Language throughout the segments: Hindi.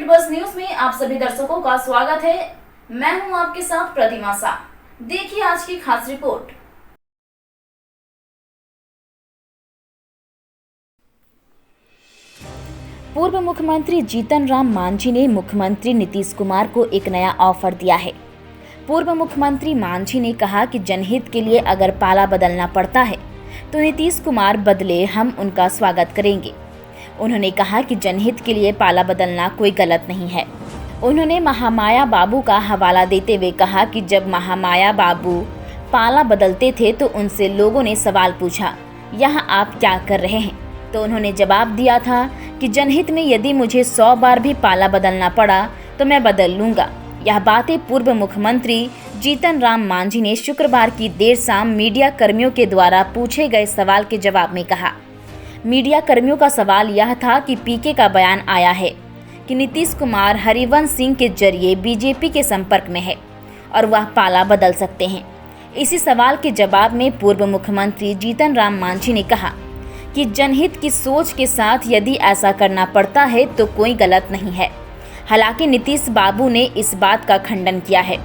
स्टेट बस न्यूज में आप सभी दर्शकों का स्वागत है। मैं हूं आपके साथ प्रतिमा शाह। देखिए आज की खास रिपोर्ट। पूर्व मुख्यमंत्री जीतन राम मांझी ने मुख्यमंत्री नीतीश कुमार को एक नया ऑफर दिया है। पूर्व मुख्यमंत्री मांझी ने कहा कि जनहित के लिए अगर पाला बदलना पड़ता है तो नीतीश कुमार बदले, हम उनका स्वागत करेंगे। उन्होंने कहा कि जनहित के लिए पाला बदलना कोई गलत नहीं है। उन्होंने महामाया बाबू का हवाला देते हुए कहा कि जब महामाया बाबू पाला बदलते थे तो उनसे लोगों ने सवाल पूछा, यहाँ आप क्या कर रहे हैं? तो उन्होंने जवाब दिया था कि जनहित में यदि मुझे 100 बार भी पाला बदलना पड़ा तो मैं बदल लूँगा। यह बातें पूर्व मुख्यमंत्री जीतन राम मांझी ने शुक्रवार की देर शाम मीडिया कर्मियों के द्वारा पूछे गए सवाल के जवाब में कहा। मीडिया कर्मियों का सवाल यह था कि पीके का बयान आया है कि नीतीश कुमार हरिवंश सिंह के जरिए बीजेपी के संपर्क में है और वह पाला बदल सकते हैं। इसी सवाल के जवाब में पूर्व मुख्यमंत्री जीतन राम मांझी ने कहा कि जनहित की सोच के साथ यदि ऐसा करना पड़ता है तो कोई गलत नहीं है। हालांकि नीतीश बाबू ने इस बात का खंडन किया है।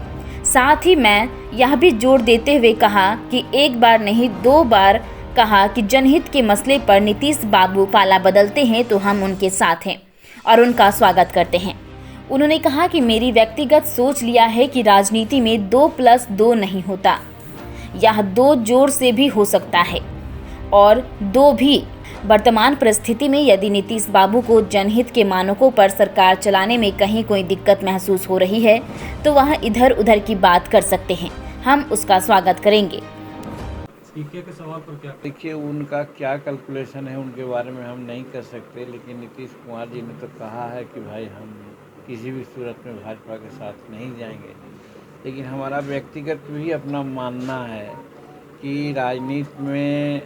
साथ ही मैं यह भी जोर देते हुए कहा कि एक बार नहीं 2 बार कहा कि जनहित के मसले पर नीतीश बाबू पाला बदलते हैं तो हम उनके साथ हैं और उनका स्वागत करते हैं। उन्होंने कहा कि मेरी व्यक्तिगत सोच लिया है कि राजनीति में 2+2 नहीं होता, यह 2 जोड़ से भी हो सकता है और 2 भी। वर्तमान परिस्थिति में यदि नीतीश बाबू को जनहित के मानकों पर सरकार चलाने में कहीं कोई दिक्कत महसूस हो रही है तो वह इधर उधर की बात कर सकते हैं, हम उसका स्वागत करेंगे। पीके के सवाल पर क्या देखिए, उनका क्या कैलकुलेशन है उनके बारे में हम नहीं कर सकते, लेकिन नीतीश कुमार जी ने तो कहा है कि भाई हम किसी भी सूरत में भाजपा के साथ नहीं जाएंगे। लेकिन हमारा व्यक्तिगत भी अपना मानना है कि राजनीति में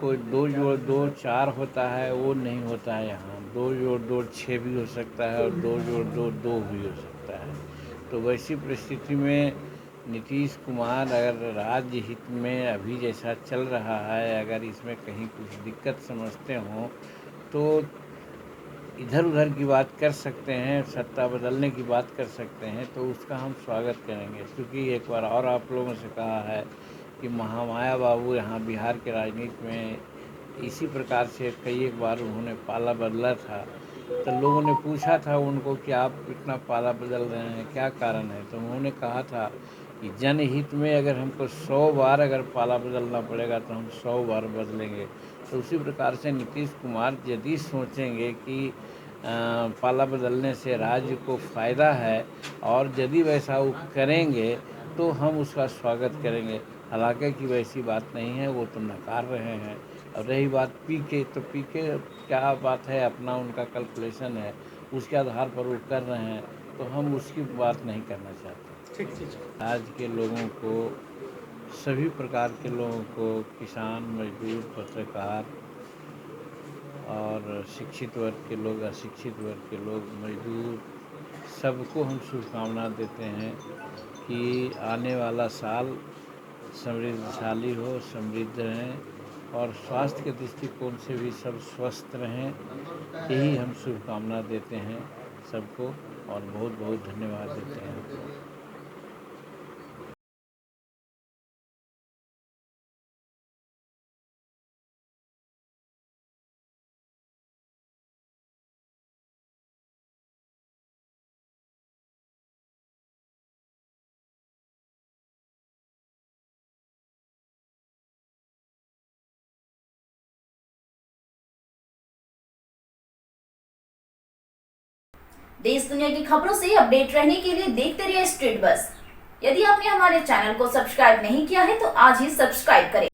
कोई 2 जोड़ 2 4 होता है, वो नहीं होता है। यहाँ 2 जोड़ 2 6 भी हो सकता है और 2 जोड़ 2 2 भी हो सकता है। तो वैसी परिस्थिति में नीतीश कुमार अगर राज्य हित में अभी जैसा चल रहा है, अगर इसमें कहीं कुछ दिक्कत समझते हों तो इधर उधर की बात कर सकते हैं, सत्ता बदलने की बात कर सकते हैं, तो उसका हम स्वागत करेंगे। क्योंकि एक बार और आप लोगों से कहा है कि महामाया बाबू यहाँ बिहार के राजनीति में इसी प्रकार से कई एक बार उन्होंने पाला बदला था। तो लोगों ने पूछा था उनको कि आप इतना पाला बदल रहे हैं, क्या कारण है? तो उन्होंने कहा था कि जनहित में अगर हमको 100 बार अगर पाला बदलना पड़ेगा तो हम 100 बार बदलेंगे। तो उसी प्रकार से नीतीश कुमार यदि सोचेंगे कि पाला बदलने से राज्य को फ़ायदा है और यदि वैसा वो करेंगे तो हम उसका स्वागत करेंगे। हालांकि कि वैसी बात नहीं है, वो तो नकार रहे हैं। और रही बात पीके, तो पीके क्या बात है, अपना उनका कैलकुलेशन है, उसके आधार पर वो कर रहे हैं, तो हम उसकी बात नहीं करना चाहते। आज के लोगों को, सभी प्रकार के लोगों को, किसान, मजदूर, पत्रकार और शिक्षित वर्ग के लोग, अशिक्षित वर्ग के लोग, मजदूर, सबको हम शुभकामना देते हैं कि आने वाला साल समृद्धशाली हो, समृद्ध रहें और स्वास्थ्य के दृष्टिकोण से भी सब स्वस्थ रहें। यही हम शुभकामना देते हैं सबको और बहुत बहुत धन्यवाद देते हैं। देश दुनिया की खबरों से अपडेट रहने के लिए देखते रहिए स्टेट बस। यदि आपने हमारे चैनल को सब्सक्राइब नहीं किया है तो आज ही सब्सक्राइब करें।